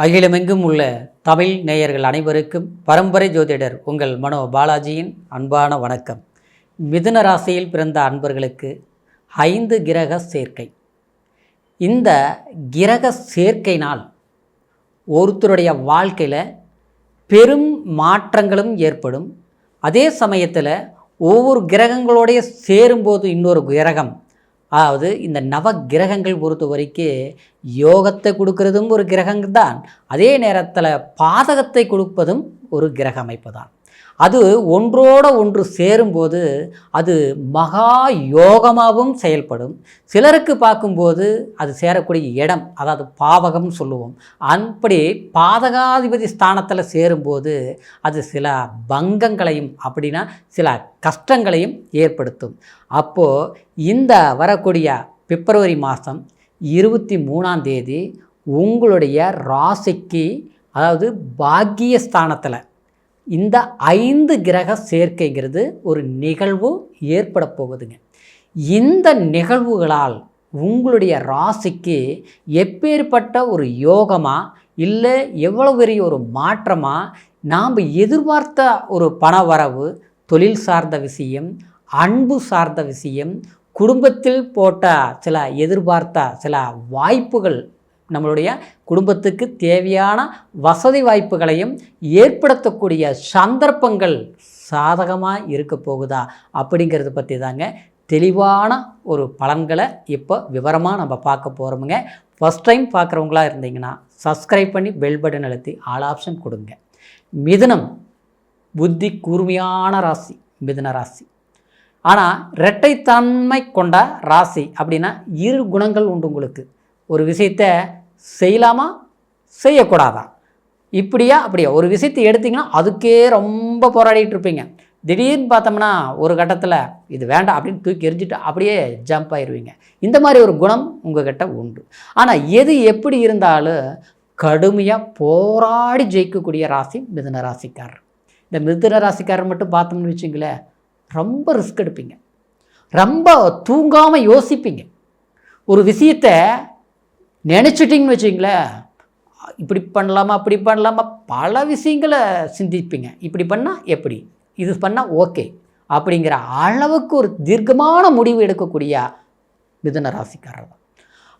அகிலமெங்கும் உள்ள தமிழ் நேயர்கள் அனைவருக்கும் பரம்பரை ஜோதிடர் உங்கள் மனோ பாலாஜியின் அன்பான வணக்கம். மிதுன ராசியில் பிறந்த அன்பர்களுக்கு 5 கிரக சேர்க்கை. இந்த கிரக சேர்க்கையினால் ஒருத்தருடைய வாழ்க்கையில் பெரும் மாற்றங்களும் ஏற்படும். அதே சமயத்தில் ஒவ்வொரு கிரகங்களோடைய சேரும்போது இன்னொரு கிரகம், அதாவது இந்த நவ கிரகங்கள் பொறுத்த வரைக்கும் யோகத்தை கொடுக்கறதும் ஒரு கிரகங்கள் தான், அதே நேரத்தில் பாதகத்தை கொடுப்பதும் ஒரு கிரக அமைப்பு தான். அது ஒன்றோடு ஒன்று சேரும்போது அது மகா யோகமாகவும் செயல்படும். சிலருக்கு பார்க்கும்போது அது சேரக்கூடிய இடம், அதாவது பாவகம்னு சொல்லுவோம். அப்படி பாதகாதிபதி ஸ்தானத்தில் சேரும்போது அது சில பங்கங்களையும் அப்படின்னா சில கஷ்டங்களையும் ஏற்படுத்தும். அப்போது இந்த வரக்கூடிய பிப்ரவரி மாதம் 23ஆம் தேதி உங்களுடைய ராசிக்கு, அதாவது பாக்கியஸ்தானத்தில் இந்த 5 கிரக சேர்க்கைங்கிறது ஒரு நிகழ்வு ஏற்பட போகுதுங்க. இந்த நிகழ்வுகளால் உங்களுடைய ராசிக்கு எப்பேற்பட்ட ஒரு யோகமா இல்லை எவ்வளவு பெரிய ஒரு மாற்றமா, நாம் எதிர்பார்த்த ஒரு பண வரவு, தொழில் சார்ந்த விஷயம், அன்பு சார்ந்த விஷயம், குடும்பத்தில் போட்ட சில எதிர்பார்த்த சில வாய்ப்புகள், நம்மளுடைய குடும்பத்துக்கு தேவையான வசதி வாய்ப்புகளையும் ஏற்படுத்தக்கூடிய சந்தர்ப்பங்கள் சாதகமாக இருக்க போகுதா அப்படிங்கிறத பற்றி தாங்க தெளிவான ஒரு பலன்களை இப்போ விவரமாக நம்ம பார்க்க போகிறோமுங்க. ஃபஸ்ட் டைம் பார்க்குறவங்களா இருந்தீங்கன்னா சப்ஸ்கிரைப் பண்ணி பெல் பட்டன் அழுத்தி ஆல் ஆப்ஷன் கொடுங்க. மிதுனம் புத்தி கூர்மையான ராசி மிதுன ராசி. ஆனால் இரட்டைத்தன்மை கொண்ட ராசி அப்படின்னா 2 குணங்கள் உண்டு உங்களுக்கு. ஒரு விஷயத்தை செய்யலாமா செய்யக்கூடாதா, இப்படியா அப்படியா, ஒரு விஷயத்தை எடுத்திங்கன்னா அதுக்கே ரொம்ப போராடிட்டு இருப்பீங்க. திடீர்னு பார்த்தோம்னா ஒரு கட்டத்தில் இது வேண்டாம் அப்படின்னு தூக்கி எரிஞ்சிட்டு அப்படியே ஜம்ப் ஆயிடுவீங்க. இந்த மாதிரி ஒரு குணம் உங்கள்கிட்ட உண்டு. ஆனால் எது எப்படி இருந்தாலும் கடுமையாக போராடி ஜெயிக்கக்கூடிய ராசி மிதுன ராசிக்காரர். இந்த மிதுன ராசிக்காரர் மட்டும் பார்த்தோம்னு வச்சுங்களேன், ரொம்ப ரிஸ்க் எடுப்பீங்க, ரொம்ப தூங்காமல் யோசிப்பீங்க. ஒரு விஷயத்தை நினச்சிட்டிங்கன்னு வச்சிங்களேன், இப்படி பண்ணலாமா அப்படி பண்ணலாமா பல விஷயங்களை சிந்திப்பீங்க. இப்படி பண்ணால் எப்படி, இது பண்ணால் ஓகே அப்படிங்கிற அளவுக்கு ஒரு தீர்க்கமான முடிவு எடுக்கக்கூடிய மிதுன ராசிக்காரர் தான்.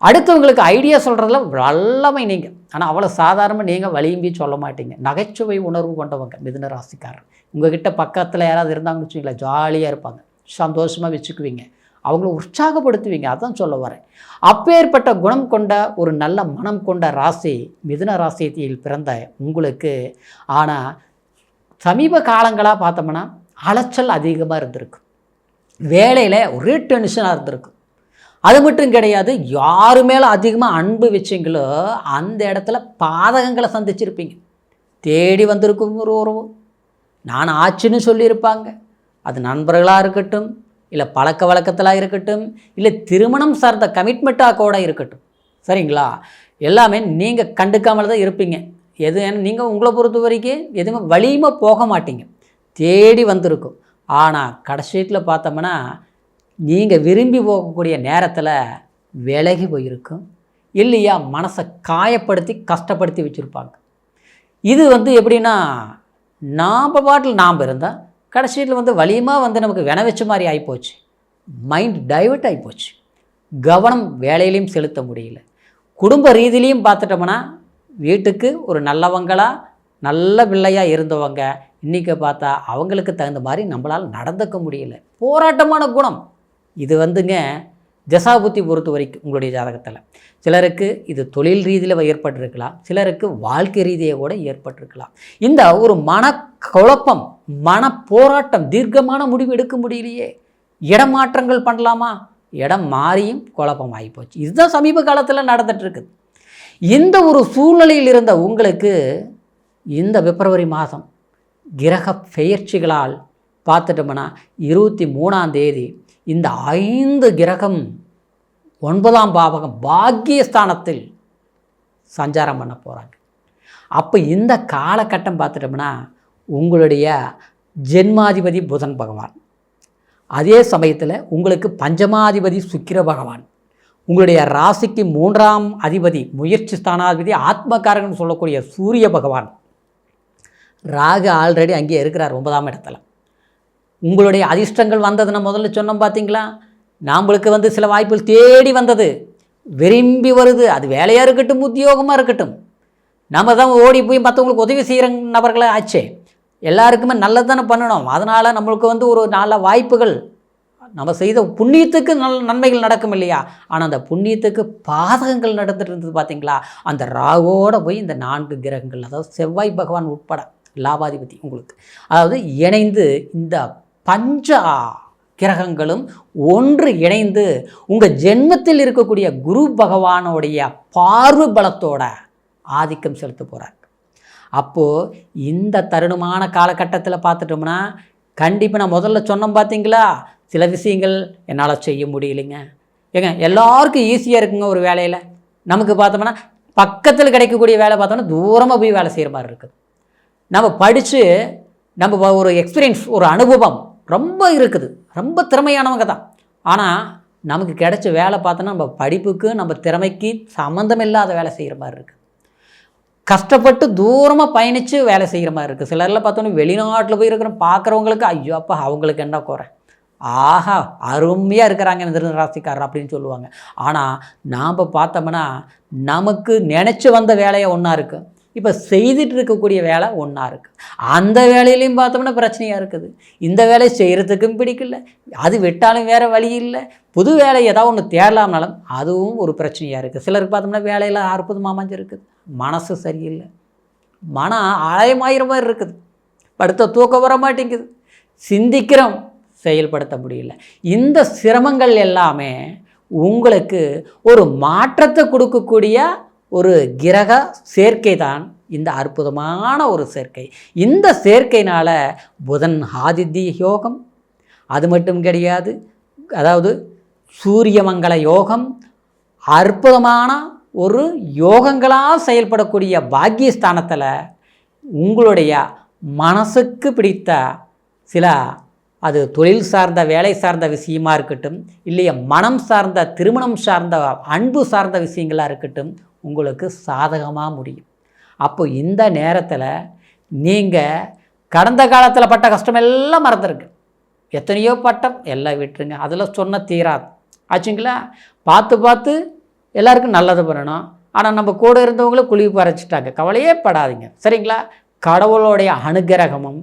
அடுத்தவங்களுக்கு ஐடியா சொல்கிறதுல வல்லமை நீங்கள், ஆனால் அவ்வளோ சாதாரணமாக நீங்கள் வலியும்பி சொல்ல மாட்டீங்க. நகைச்சுவை உணர்வு கொண்டவங்க மிதுன ராசிக்காரர். உங்கள்கிட்ட பக்கத்தில் யாராவது இருந்தாங்கன்னு வச்சுங்களேன், ஜாலியாக இருப்பாங்க, சந்தோஷமாக வச்சுக்குவீங்க, அவங்கள உற்சாகப்படுத்துவீங்க. அதான் சொல்ல வரேன். அப்பேற்பட்ட குணம் கொண்ட ஒரு நல்ல மனம் கொண்ட ராசி மிதுன ராசியில் பிறந்த உங்களுக்கு. ஆனால் சமீப காலங்களாக பார்த்தோம்னா அலைச்சல் அதிகமாக இருந்திருக்கு, வேலையில் ஒரே டென்ஷனாக இருந்திருக்கு. அது மட்டும் கிடையாது, யாரு மேலே அதிகமாக அன்பு வச்சிங்களோ அந்த இடத்துல பாதகங்களை சந்திச்சிருப்பீங்க. தேடி வந்திருக்கும் ஒரு உறவு நான் ஆச்சுன்னு சொல்லியிருப்பாங்க. அது நண்பர்களாக இருக்கட்டும், இல்லை பழக்க வழக்கத்தில் இருக்கட்டும், இல்லை திருமணம் சார்ந்த கமிட்மெண்ட்டாக கூட இருக்கட்டும், சரிங்களா, எல்லாமே நீங்கள் கண்டுக்காமல் தான் இருப்பீங்க. எது நீங்கள் உங்களை பொறுத்த வரைக்கும் எதுவுமே வலியுமாக போக மாட்டீங்க, தேடி வந்திருக்கும். ஆனால் கடைசியில் பார்த்தோம்னா நீங்கள் விரும்பி போகக்கூடிய நேரத்தில் விலகி போயிருக்கும், இல்லையா மனசை காயப்படுத்தி கஷ்டப்படுத்தி வச்சுருப்பாங்க. இது எப்படின்னா, நாம் பாட்டில் நாம் இருந்தால் கடைசியில் வலியமாக நமக்கு வின வச்ச மாதிரி ஆகிப்போச்சு, மைண்ட் டைவர்ட் ஆகிப்போச்சு, கவனம் வேலையிலையும் செலுத்த முடியல. குடும்ப ரீதியிலையும் பார்த்துட்டோம்னா வீட்டுக்கு ஒரு நல்லவங்களாக நல்ல பிள்ளையாக இருந்தவங்க இன்றைக்கி பார்த்தா அவங்களுக்கு தகுந்த மாதிரி நம்மளால் நடந்துக்க முடியல. போராட்டமான குணம் இது தசாபுத்தி பொறுத்த வரைக்கும் உங்களுடைய ஜாதகத்தில் சிலருக்கு இது தொழில் ரீதியில் ஏற்பட்டிருக்கலாம், சிலருக்கு வாழ்க்கை ரீதியாக கூட ஏற்பட்டிருக்கலாம். இந்த ஒரு மனக்குழப்பம், மன போராட்டம், தீர்க்கமான முடிவு எடுக்க முடியலையே, இடமாற்றங்கள் பண்ணலாமா, இடம் மாறியும் குழப்பம் ஆகிப்போச்சு. இதுதான் சமீப காலத்தில் நடந்துகிட்ருக்குது. இந்த ஒரு சூழ்நிலையில் இருந்த உங்களுக்கு இந்த பிப்ரவரி மாதம் கிரக பெயர்ச்சிகளால் பார்த்துட்டோம்னா 23ஆம் தேதி இந்த 5 கிரகம் 9ஆம் பாவகம் பாக்கியஸ்தானத்தில் சஞ்சாரம் பண்ண போகிறாங்க. அப்போ இந்த காலகட்டம் பார்த்துட்டோம்னா உங்களுடைய ஜென்மாதிபதி புதன் பகவான், அதே சமயத்தில் உங்களுக்கு பஞ்சமாதிபதி சுக்கிர பகவான், உங்களுடைய ராசிக்கு 3ஆம் அதிபதி, முயற்சி ஸ்தானாதிபதி, ஆத்மகாரகன் சொல்லக்கூடிய சூரிய பகவான். ராகு ஆல்ரெடி அங்கே இருக்கிறார் 9ஆம் இடத்துல. உங்களுடைய அதிர்ஷ்டங்கள் வந்ததுன்னா முதல்ல சொன்னோம் பார்த்தீங்களா, நம்மளுக்கு சில வாய்ப்புகள் தேடி வந்தது, விரும்பி வருது. அது வேலையாக இருக்கட்டும், உத்தியோகமாக இருக்கட்டும். நம்ம தான் ஓடி போய் மற்றவங்களுக்கு உதவி செய்கிற நபர்களே ஆச்சே. எல்லாருக்குமே நல்லது தானே பண்ணணும். அதனால் நம்மளுக்கு ஒரு நல்ல வாய்ப்புகள், நம்ம செய்த புண்ணியத்துக்கு நன்மைகள் நடக்கும் இல்லையா. ஆனால் அந்த புண்ணியத்துக்கு பாதகங்கள் நடந்துட்டு இருந்தது பார்த்தீங்களா. அந்த ராவோடு போய் இந்த 4 கிரகங்கள், அதாவது செவ்வாய் பகவான் உட்பட லாபாதிபதி உங்களுக்கு, அதாவது இணைந்து இந்த பஞ்ச கிரகங்களும் ஒன்று இணைந்து உங்கள் ஜென்மத்தில் இருக்கக்கூடிய குரு பகவானுடைய பார்வை பலத்தோட ஆதிக்கம் செலுத்த போகிறார். அப்போது இந்த தருணமான காலகட்டத்தில் பார்த்துட்டோம்னா கண்டிப்பாக நான் முதல்ல சொன்னோம் பார்த்தீங்களா, சில விஷயங்கள் என்னால் செய்ய முடியலைங்க. ஏங்க எல்லாருக்கும் ஈஸியாக இருக்குங்க ஒரு வேலையில். நமக்கு பார்த்தோம்னா பக்கத்தில் கிடைக்கக்கூடிய வேலை பார்த்தோம்னா தூரமாக போய் வேலை செய்கிற மாதிரி இருக்குது. நம்ம படித்து நம்ம ஒரு எக்ஸ்பீரியன்ஸ், ஒரு அனுபவம் ரொம்ப இருக்குது, ரொம்ப திறமையானவங்க தான். ஆனால் நமக்கு கிடைச்ச வேலை பார்த்தோன்னா நம்ம படிப்புக்கு நம்ம திறமைக்கு சம்மந்தமில்லாத வேலை செய்கிற மாதிரி இருக்குது. கஷ்டப்பட்டு தூரமாக பயணித்து வேலை செய்கிற மாதிரி இருக்குது. சிலரில் பார்த்தோன்னா வெளிநாட்டில் போய் இருக்கிற பார்க்குறவங்களுக்கு ஐயோ அப்பா அவங்களுக்கு என்ன குறை, ஆஹா அருமையாக இருக்கிறாங்க இந்த ராசிக்காரர் அப்படின்னு சொல்லுவாங்க. ஆனால் நாம் பார்த்தோம்னா நமக்கு நினச்சி வந்த வேலையை ஒன்றா இருக்குது, இப்போ செய்துட்டு இருக்கக்கூடிய வேலை ஒன்றா இருக்குது. அந்த வேலையிலையும் பார்த்தோம்னா பிரச்சனையாக இருக்குது. இந்த வேலையை செய்கிறதுக்கும் பிடிக்கல, அது விட்டாலும் வேறு வழி இல்லை. புது வேலை ஏதாவது ஒன்று தேடலாம்னாலும் அதுவும் ஒரு பிரச்சனையாக இருக்குது. சிலருக்கு பார்த்தோம்னா வேலையில் அற்புதமாக அமைஞ்சிருக்குது, மனசு சரியில்லை, மனம் ஆழமாயிர மாதிரி இருக்குது, படுத்த தூக்கம் வர மாட்டேங்குது, சிந்திக்கிறோம் செயல்படுத்த முடியல. இந்த சிரமங்கள் எல்லாமே உங்களுக்கு ஒரு மாற்றத்தை கொடுக்கக்கூடிய ஒரு கிரக சேர்க்கை தான் இந்த அற்புதமான ஒரு சேர்க்கை. இந்த சேர்க்கையினால் புதன் ஆதித்ய யோகம், அது மட்டும் கிடையாது, அதாவது சூரியமங்கல யோகம், அற்புதமான ஒரு யோகங்களாக செயல்படக்கூடிய பாக்கியஸ்தானத்தில் உங்களுடைய மனசுக்கு பிடித்த சில, அது தொழில் சார்ந்த வேலை சார்ந்த விஷயமா இருக்கட்டும், இல்லையா மனம் சார்ந்த திருமணம் சார்ந்த அன்பு சார்ந்த விஷயங்களாக இருக்கட்டும், உங்களுக்கு சாதகமாக முடியும். அப்போ இந்த நேரத்தில் நீங்கள் கடந்த காலத்தில் பட்ட கஷ்டம் எல்லாம் மறந்துருக்கு. எத்தனையோ பட்டம் எல்லாம் விட்டுருங்க, அதில் சொன்ன தீராது ஆச்சுங்களா. பார்த்து பார்த்து எல்லாருக்கும் நல்லது பண்ணணும். ஆனால் நம்ம கூட இருந்தவங்கள குழி பறைச்சிட்டாங்க, கவலையே படாதீங்க சரிங்களா. கடவுளுடைய அனுகிரகமும்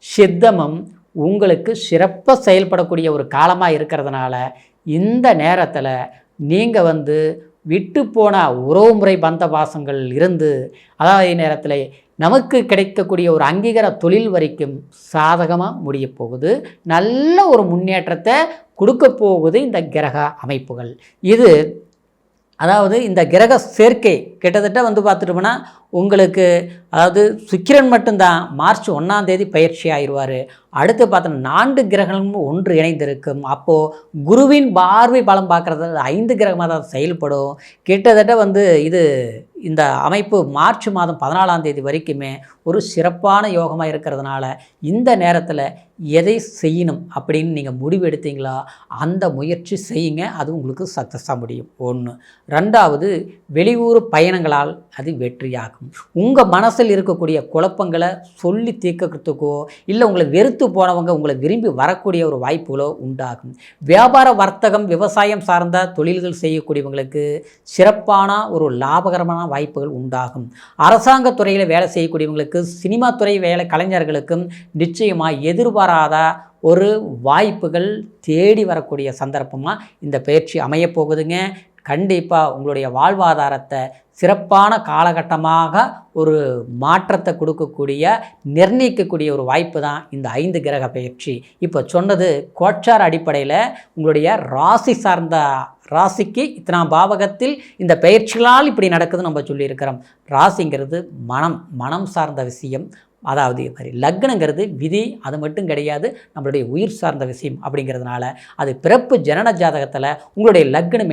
சித்தமும் உங்களுக்கு சிறப்பாக செயல்படக்கூடிய ஒரு காலமாக இருக்கிறதுனால இந்த நேரத்தில் நீங்கள் விட்டு போன உறவுமுறை பந்த பாசங்கள் இருந்து, அதாவது நேரத்தில் நமக்கு கிடைக்கக்கூடிய ஒரு அங்கீகார தொழில் வரைக்கும் சாதகமாக முடிய போகுது. நல்ல ஒரு முன்னேற்றத்தை கொடுக்க போகுது இந்த கிரக அமைப்புகள். இது அதாவது இந்த கிரக சேர்க்கை கிட்டத்தட்ட பார்த்துட்டோம்னா உங்களுக்கு, அதாவது சுக்கிரன் மட்டும்தான் மார்ச் 1ஆம் தேதி பயிற்சி ஆயிடுவார். அடுத்து பார்த்தோன்னா 4 கிரகங்களும் ஒன்று இணைந்திருக்கும். அப்போது குருவின் பார்வை பலம் பார்க்குறது 5 கிரகமாக தான் செயல்படும். கிட்டத்தட்ட இது இந்த அமைப்பு மார்ச் மாதம் 14ஆம் தேதி வரைக்குமே ஒரு சிறப்பான யோகமாக இருக்கிறதுனால இந்த நேரத்தில் எதை செய்யணும் அப்படின்னு நீங்கள் முடிவு எடுத்தீங்களா அந்த முயற்சி செய்யுங்க, அது உங்களுக்கு சக்ஸஸாக முடியும். 1. 2வது, வெளியூர் பயணங்களால் அது வெற்றியாகும். உங்கள் மனசில் இருக்கக்கூடிய குழப்பங்களை சொல்லி தீர்க்கறதுக்கோ, இல்லை உங்களை வெறுத்து போனவங்க உங்களை விரும்பி வரக்கூடிய ஒரு வாய்ப்புகளோ உண்டாகும். வியாபார வர்த்தகம் விவசாயம் சார்ந்த தொழில்கள் செய்யக்கூடியவங்களுக்கு சிறப்பான ஒரு லாபகரமான வாய்ப்புகள் உண்டாகும். அரசாங்க துறையில் வேலை செய்யக்கூடியவங்களுக்கு, சினிமா துறை வேலை கலைஞர்களுக்கும் நிச்சயமாக எதிர்பாராத ஒரு வாய்ப்புகள் தேடி வரக்கூடிய சந்தர்ப்பமாக இந்த பயிற்சி அமையப்போகுதுங்க. கண்டிப்பாக உங்களுடைய வாழ்வாதாரத்தை சிறப்பான காலகட்டமாக ஒரு மாற்றத்தை கொடுக்கக்கூடிய, நிர்ணயிக்கக்கூடிய ஒரு வாய்ப்பு தான் இந்த 5 கிரக பயிற்சி. இப்போ சொன்னது கோச்சார அடிப்படையில் உங்களுடைய ராசி சார்ந்த, ராசிக்கு இத்தனாம் பாவகத்தில் இந்த பயிற்சிகளால் இப்படி நடக்குதுன்னு நம்ம சொல்லியிருக்கிறோம். ராசிங்கிறது மனம் சார்ந்த விஷயம். அதாவது மாதிரி லக்னங்கிறது விதி, அது மட்டும் கிடையாது, நம்மளுடைய உயிர் சார்ந்த விஷயம். அப்படிங்கிறதுனால அது பிறப்பு ஜனன ஜாதகத்தில் உங்களுடைய லக்னம்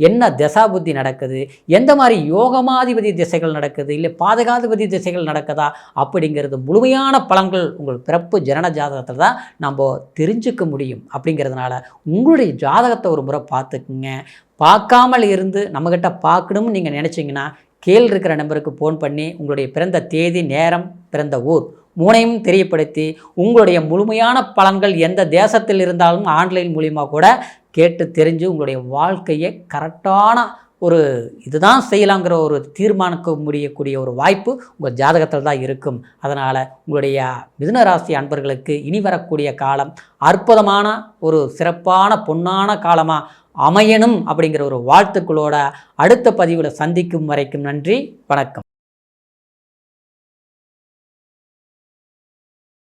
என்ன தசாபுத்தி நடக்குது, எந்த மாதிரி யோகமாதிபதி திசைகள் நடக்குது, இல்லை பாதகாதிபதி திசைகள் நடக்குதா அப்படிங்கிறது முழுமையான பலன்கள் உங்கள் பிறப்பு ஜனன ஜாதகத்தில் தான் நம்ம தெரிஞ்சுக்க முடியும். அப்படிங்கிறதுனால உங்களுடைய ஜாதகத்தை ஒரு முறை பார்த்துக்குங்க. பார்க்காமல் இருந்து நம்மக்கிட்ட பார்க்கணும்னு நீங்கள் நினச்சிங்கன்னா கீழ் இருக்கிற நம்பருக்கு ஃபோன் பண்ணி உங்களுடைய பிறந்த தேதி, நேரம், பிறந்த ஊர் மூணையும் தெரியப்படுத்தி உங்களுடைய முழுமையான பலன்கள் எந்த தேசத்தில் இருந்தாலும் ஆன்லைன் மூலிமா கூட கேட்டு தெரிஞ்சு உங்களுடைய வாழ்க்கையை கரெக்டான ஒரு இதுதான் செய்யலாங்கிற ஒரு தீர்மானிக்க முடியக்கூடிய ஒரு வாய்ப்பு உங்கள் ஜாதகத்தில் தான் இருக்கும். அதனால் உங்களுடைய மிதுன ராசி அன்பர்களுக்கு இனி வரக்கூடிய காலம் அற்புதமான ஒரு சிறப்பான பொன்னான காலமாக அமையணும் அப்படிங்கிற ஒரு வாழ்த்துக்களோட அடுத்த பதிவில் சந்திக்கும் வரைக்கும் நன்றி, வணக்கம்.